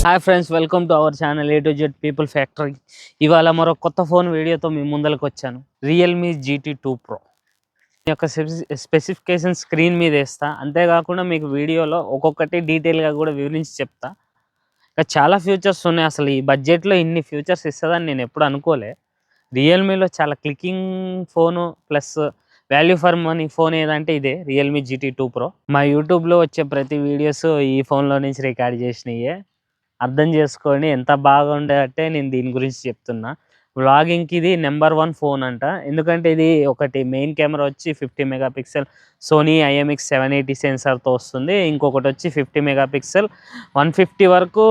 Hi friends, welcome to our channel A to Z people factory. ఇవాళ మరో కొత్త phone వీడియోతో మీ ముందరకు వచ్చాను. రియల్మీ GT2 Pro యొక్క స్పెసిఫికేషన్ స్క్రీన్ మీద వేస్తా. అంతేకాకుండా మీకు వీడియోలో ఒక్కొక్కటి డీటెయిల్గా కూడా వివరించి చెప్తా. ఇంకా చాలా ఫ్యూచర్స్ ఉన్నాయి. అసలు ఈ బడ్జెట్లో ఇన్ని ఫ్యూచర్స్ ఇస్తుందని నేను ఎప్పుడు అనుకోలే. రియల్మీలో చాలా clicking phone plus value for money phone ఏదంటే ఇదే రియల్మీ GT2 Pro. మా యూట్యూబ్లో వచ్చే ప్రతి వీడియోస్ ఈ ఫోన్లో నుంచి రికార్డ్ చేసినయే. అర్థం చేసుకొని ఎంత బాగుండే నేను దీని గురించి చెప్తున్నా. వ్లాగింగ్‌కి ఇది నెంబర్ 1 ఫోన్ అంట. ఎందుకంటే ఇది ఒకటి మెయిన్ కెమెరా వచ్చి 50 మెగా పిక్సెల్ సోనీ IMX 780 సెన్సార్‌తో వస్తుంది. ఇంకొకటి వచ్చి 50 మెగా పిక్సెల్ 150 వరకు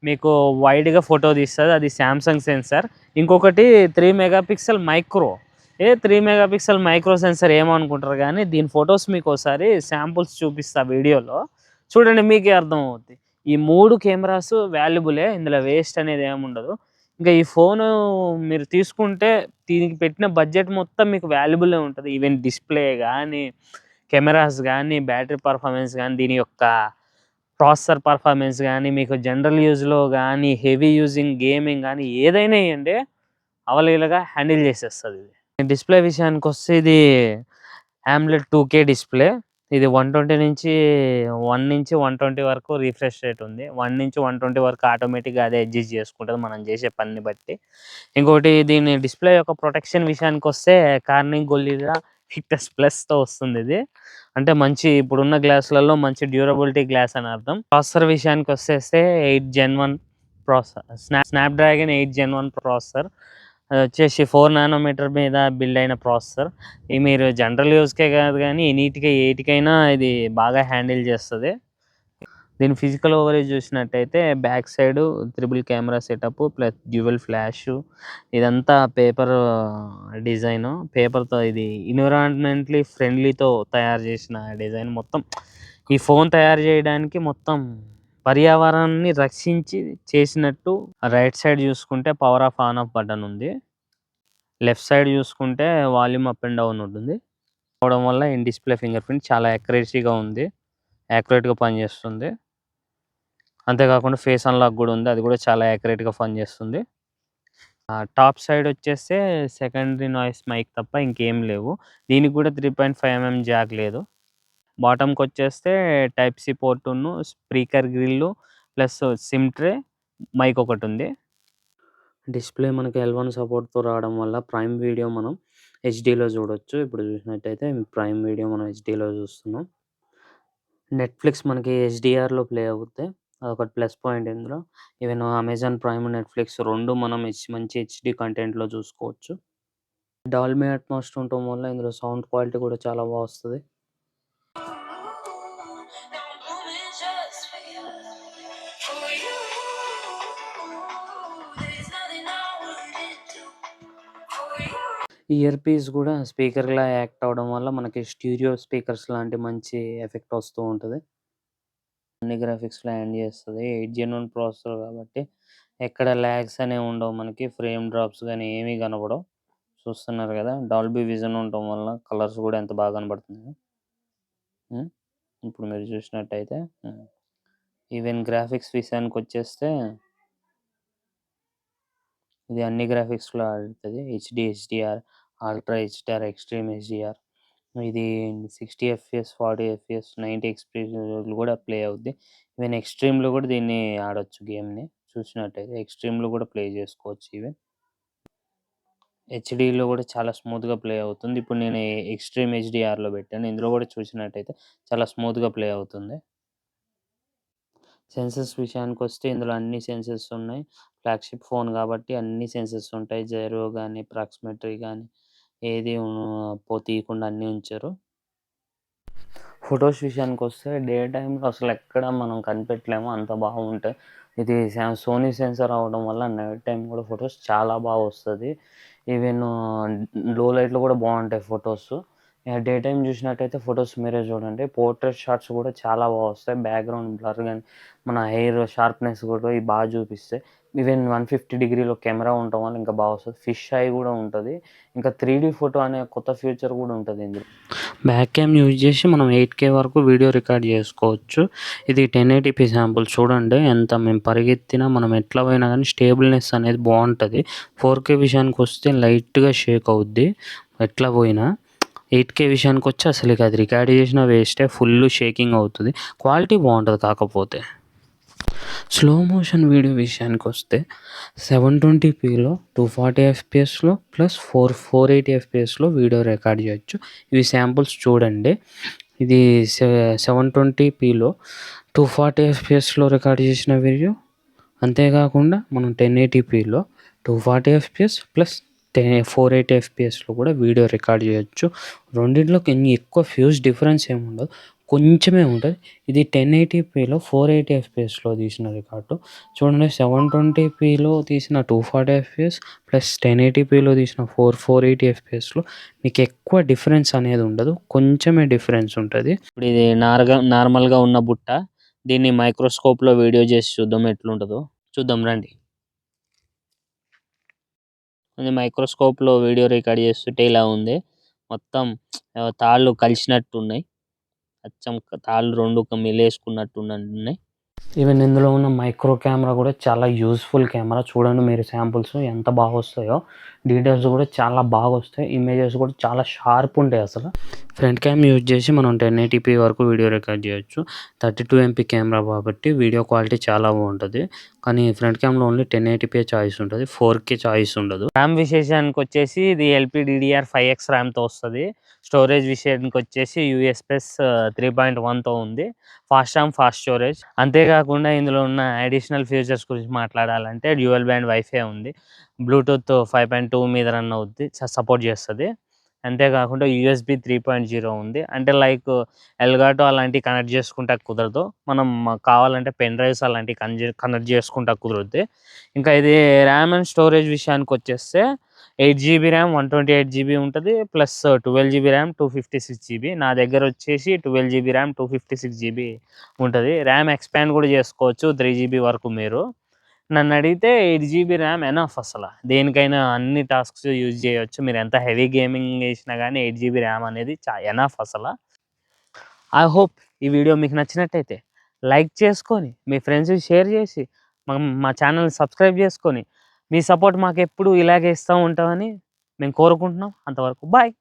మీకు వైడ్‌గా ఫోటో తీస్తది. అది సామ్సంగ్ సెన్సార్. ఇంకొకటి 3 megapixel micro. 3 megapixel micro sensor ఏమో అనుకుంటారు కానీ దీని ఫొటోస్ మీకు ఒకసారి శాంపుల్స్ చూపిస్తా వీడియోలో. చూడండి, మీకే అర్థమవుద్ది. ఈ 3 కెమెరాస్ వాల్యుబులే. ఇందులో వేస్ట్ అనేది ఏముండదు. ఇంకా ఈ ఫోను మీరు తీసుకుంటే దీనికి పెట్టిన బడ్జెట్ మొత్తం మీకు వాల్యుబులే ఉంటది. ఈవెన్ డిస్‌ప్లే గానీ, కెమెరాస్ గానీ, బ్యాటరీ పర్ఫార్మెన్స్ గానీ, దీని యొక్క ప్రాసెసర్ పర్ఫార్మెన్స్ గానీ, మీకు జనరల్ యూజ్‌లో గానీ, హెవీ యూజింగ్ గేమింగ్ గానీ ఏదైనా ఇయ్యండి అవలీలగా హ్యాండిల్ చేసేస్తదిది. డిస్‌ప్లే విషయానికొస్తే ఇది AMOLED 2K డిస్‌ప్లే. ఇది 1 నుంచి 120 వరకు రిఫ్రెష్ రేట్ ఉంది. 1-120 వరకు ఆటోమేటిక్‌గా అదే అడ్జస్ట్ చేసుకుంటది మనం చేసే పనిని బట్టి. ఇంకోటి దీని డిస్‌ప్లే యొక్క ప్రొటెక్షన్ విషయానికొస్తే కార్నింగ్ గొరిల్లా హిక్టస్ ప్లస్‌తో వస్తుందిది. అంటే మంచి ఇప్పుడున్న గ్లాసులలో మంచి డ్యూరబిలిటీ గ్లాస్ అని అర్థం. ప్రాసెసర్ విషయానికొచ్చేస్తే 8 Gen 1 processor. Snapdragon 8 Gen 1 processor. అదొచ్చేసి 4 నానోమీటర్ మీద బిల్డ్ అయిన ప్రాసెసర్. ఇది మీరు జనరల్ యూజ్‌కే కాదు గానీ ఎనీటికి ఏటికైనా ఇది బాగా హ్యాండిల్ చేస్తది. దీని ఫిజికల్ ఓవరేజ్ చూసినట్టయితే back side triple camera setup plus dual flash. ఇదంతా పేపర్ డిజైను. పేపర్‌తో ఇది ఎన్విరాన్మెంటల్లీ ఫ్రెండ్లీతో తయారు చేసిన డిజైన్ మొత్తం. ఈ ఫోన్ తయారు చేయడానికి మొత్తం పర్యావరణాన్ని రక్షించి చేసినట్టు. రైట్ సైడ్ చూసుకుంటే power of, on off button ఉంది. లెఫ్ట్ సైడ్ చూసుకుంటే వాల్యూమ్ అప్ అండ్ డౌన్ ఉంటుంది. అవడం వల్ల ఇన్ డిస్‌ప్లే ఫింగర్ ప్రింట్ చాలా యాక్యురసీగా ఉంది. యాక్యురేట్‌గా పనిచేస్తుంది. అంతేకాకుండా ఫేస్ అన్‌లాక్ గూడా ఉంది. అది కూడా చాలా యాక్యురేట్‌గా పనిచేస్తుంది. టాప్ సైడ్ వచ్చేస్తే సెకండరీ నాయిస్ మైక్ తప్ప ఇంకేం లేవు. దీనికి కూడా 3.5 mm జాక్ లేదు. బాటమ్‌కొచ్చేస్తే టైప్ సి పోర్టును, speaker grill plus SIM tray, mic ఒకటుంది. డిస్‌ప్లే మనకి L1 సపోర్ట్‌తో రావడం వల్ల ప్రైమ్ వీడియో మనం హెచ్‌డీలో చూడొచ్చు. ఇప్పుడు చూసినట్టయితే ప్రైమ్ వీడియో మనం హెచ్‌డీలో చూస్తున్నాం. నెట్‌ఫ్లిక్స్ మనకి HDRలో ప్లే అవుద్ది. అదొకటి ప్లస్ పాయింట్ ఇందులో. ఈవెన్ అమెజాన్ ప్రైమ్, నెట్‌ఫ్లిక్స్ 2 మనం మంచి హెచ్‌డీ కంటెంట్‌లో చూసుకోవచ్చు. డాల్బీ అట్మాస్ ఉండటం వల్ల ఇందులో సౌండ్ క్వాలిటీ కూడా చాలా వస్తది. ఇయర్ పీస్ కూడా స్పీకర్‌లా యాక్ట్ అవ్వడం వల్ల మనకి స్టీరియో స్పీకర్స్ లాంటి మంచి ఎఫెక్ట్ వస్తూ ఉంటది. అన్ని గ్రాఫిక్స్‌లో హ్యాండ్ చేస్తది. 8 Gen 1 ప్రాసెసర్ కాబట్టి ఎక్కడ లాగ్స్ అనేవి ఉండవు మనకి. ఫ్రేమ్ డ్రాప్స్ గానీ ఏమీ కనపడవు. చూస్తున్నారు కదా! డాల్బీ విజన్ ఉండటం వల్ల కలర్స్ కూడా ఎంత బాగా కనపడుతున్నాయో. ఇప్పుడు మీరు చూసినట్టయితే ఈవెన్ గ్రాఫిక్స్ విషయానికొచ్చేస్తే ఇది అన్ని గ్రాఫిక్స్‌లో ఆడుతది. HD, HDR, ultra HDR, extreme HDR. ఇది 60 FPS, 40 FPS, 90 ఎక్స్‌పీరియన్స్‌లో కూడా ప్లే అవుద్ది. ఈవెన్ ఎక్స్‌ట్రీమ్‌లో కూడా దీన్ని ఆడొచ్చు గేమ్‌ని. చూసినట్టయితే ఎక్స్‌ట్రీమ్‌లో కూడా ప్లే చేసుకోవచ్చు ఈవెన్. హెచ్‌డీలో కూడా చాలా స్మూత్‌గా ప్లే అవుతుంది. ఇప్పుడు నేను ఎక్స్‌ట్రీమ్ HDRలో పెట్టాను. ఇందులో కూడా చూసినట్టయితే చాలా స్మూత్‌గా ప్లే అవుతుంది. సెన్సర్స్ విషయానికొస్తే ఇందులో అన్ని సెన్సర్స్ ఉన్నాయి. ఫ్లాగ్‌షిప్ ఫోన్ కాబట్టి అన్ని సెన్సర్స్ ఉంటాయి. జైరో గానీ, ప్రాక్సిమెట్రీ గానీ ఏది తీయకుండా అన్నీ ఉంచారు. ఫోటోస్ విషయానికొస్తే డే టైమ్‌లో అసలెక్కడ మనం కనిపెట్టలేము. అంత బాగుంటాయి. ఇది సోనీ సెన్సార్ అవ్వడం వల్ల నైట్ టైమ్ కూడా ఫోటోస్ చాలా బాగా వస్తది. ఈవెన్ లో లైట్‌లో కూడా బాగుంటాయి ఫోటోస్. డే టైమ్ చూసినట్టయితే ఫొటోస్ మీరే చూడండి. పోర్ట్రేట్ షాట్స్ కూడా చాలా బాగా వస్తాయి. బ్యాక్‌గ్రౌండ్ బ్లర్ గాని, మన హెయిర్ షార్ప్‌నెస్ కూడా ఇవి బాగా చూపిస్తాయి. ఈవెన్ 150 డిగ్రీలో కెమెరా ఉండటం వల్ల ఇంకా బాగా వస్తది. ఫిష్ ఐ కూడా ఉంటది. ఇంకా 3డీ ఫోటో అనే కొత్త ఫీచర్ కూడా ఉంటది ఇందులో. బ్యాక్ క్యామ్ యూజ్ చేసి మనం 8K వరకు వీడియో రికార్డ్ చేసుకోవచ్చు. ఇది 1080p శాంపుల్ చూడండి. ఎంత మేము పరిగెత్తినా మనం ఎట్లా పోయినా కానీ స్టేబుల్‌నెస్ అనేది బావుంటది. 4K విషయానికొస్తే లైట్‌గా షేక్ అవుద్ది ఎట్లా పోయినా. 8K విషయానికొచ్చి అసలు ఇక అది రికార్డ్ చేసినా వేస్టే. ఫుల్లు షేకింగ్ అవుతది. క్వాలిటీ బావుంటది కాకపోతే. స్లో మోషన్ వీడియో విషయానికొస్తే 720pలో 240 ఎఫ్‌పిఎస్‌లో ప్లస్ 480 ఎఫ్‌పిఎస్‌లో వీడియో రికార్డ్ చేయొచ్చు. ఇవి శాంపుల్స్ చూడండి. ఇది 720pలో 240 ఎఫ్‌పిఎస్‌లో రికార్డ్ చేసిన వీడియో. అంతేకాకుండా మనం 1080pలో 240 ఎఫ్‌పిఎస్ ప్లస్ 480 ఎఫ్‌పిఎస్‌లో కూడా వీడియో రికార్డ్ చేయొచ్చు. రెండిట్లోకి ఎక్కువ ఫ్యూజ్ డిఫరెన్స్ ఏముండదు. కొంచెమే ఉంటది. ఇది 1080pలో 480 ఎఫ్‌పిఎస్‌లో తీసిన రికార్డు. చూడండి 720pలో తీసిన 240 ఎఫ్‌పిఎస్ ప్లస్ 1080pలో తీసిన 480 ఎఫ్‌పిఎస్‌లో మీకు ఎక్కువ డిఫరెన్స్ అనేది ఉండదు. కొంచెమే డిఫరెన్స్ ఉంటది. ఇప్పుడు ఇది నార్మల్‌గా ఉన్న బుట్ట. దీన్ని మైక్రోస్కోప్‌లో వీడియో చేసి చూద్దాం ఎట్లుంటదో. చూద్దాం రండి. ఇది మైక్రోస్కోప్‌లో వీడియో రికార్డ్ చేస్తుంటే ఇలా ఉంది. మొత్తం తాళ్ళు కలిసినట్టున్నాయి. అచ్చం తాళ్ళు 2 మిలేసుకున్నట్టున్నట్టున్నాయి. ఈవెన్ ఇందులో ఉన్న మైక్రో కెమెరా కూడా చాలా యూజ్‌ఫుల్ కెమెరా. చూడండి మీరు శాంపుల్స్ ఎంత బాగొస్తాయో. డీటెయిల్స్ కూడా చాలా బాగొస్తాయి. ఇమేజెస్ కూడా చాలా షార్ప్ ఉంటాయి అసలు. ఫ్రంట్ క్యామ్ యూజ్ చేసి మనం 1080p వరకు వీడియో రికార్డ్ చేయొచ్చు. 32MP కెమెరా కాబట్టి వీడియో క్వాలిటీ చాలా బాగుంటది. కానీ ఫ్రంట్ క్యామ్‌లో ఓన్లీ 1080p చాయిస్ ఉంటది. 4K చాయిస్ ఉండదు. ర్యామ్ విశేషానికొచ్చేసి ఇది LPDDR5X ర్యామ్‌తో వస్తది. స్టోరేజ్ విషయానికొచ్చేసి యూఎస్‌బి 3.1తో ఉంది. Fast RAM, fast storage. అంతేకాకుండా ఇందులో ఉన్న అడిషనల్ ఫీచర్స్ గురించి మాట్లాడాలంటే డ్యూయల్ బ్యాండ్ వైఫై ఉంది. బ్లూటూత్ 5.2 మీద రన్ అవుద్ది. సపోర్ట్ చేస్తది. అంతేకాకుండా యూఎస్‌బి 3.0 ఉంది. అంటే లైక్ ఎల్గాటో అలాంటివి కనెక్ట్ చేసుకుంటా కుదరదు. మనం కావాలంటే పెన్ డ్రైవ్స్ అలాంటివి కనెక్ట్ చేసుకుంటా కుదురుద్ది. ఇంకా ఇది ర్యామ్ అండ్ స్టోరేజ్ విషయానికొచ్చేస్తే 8GB ర్యామ్, 128GB ఉంటది. Plus 12GB RAM, 256GB. నా దగ్గరొచ్చేసి 12GB ర్యామ్, 256GB ఉంటది. ర్యామ్ ఎక్స్‌పాండ్ కూడా చేసుకోవచ్చు 3GB వరకు మీరు. నన్నడిగితే 8GB ర్యామ్ ఎనఫ్ అసల. దేనికైనా అన్ని టాస్క్స్ యూజ్ చేయొచ్చు. మీరెంత హెవీ గేమింగ్ చేసినా గానీ 8GB ర్యామ్ అనేది ఎనఫ్ అసల. ఐ హోప్ ఈ వీడియో మీకు నచ్చినట్టయితే లైక్ చేసుకొని, మీ ఫ్రెండ్స్‌కి షేర్ చేసి, మా ఛానెల్‌ని సబ్స్క్రైబ్ చేసుకొని, మీ సపోర్ట్ మాకెప్పుడు ఇలాగే ఇస్తా ఉంటామని మేము కోరుకుంటున్నాం. అంతవరకు బాయ్.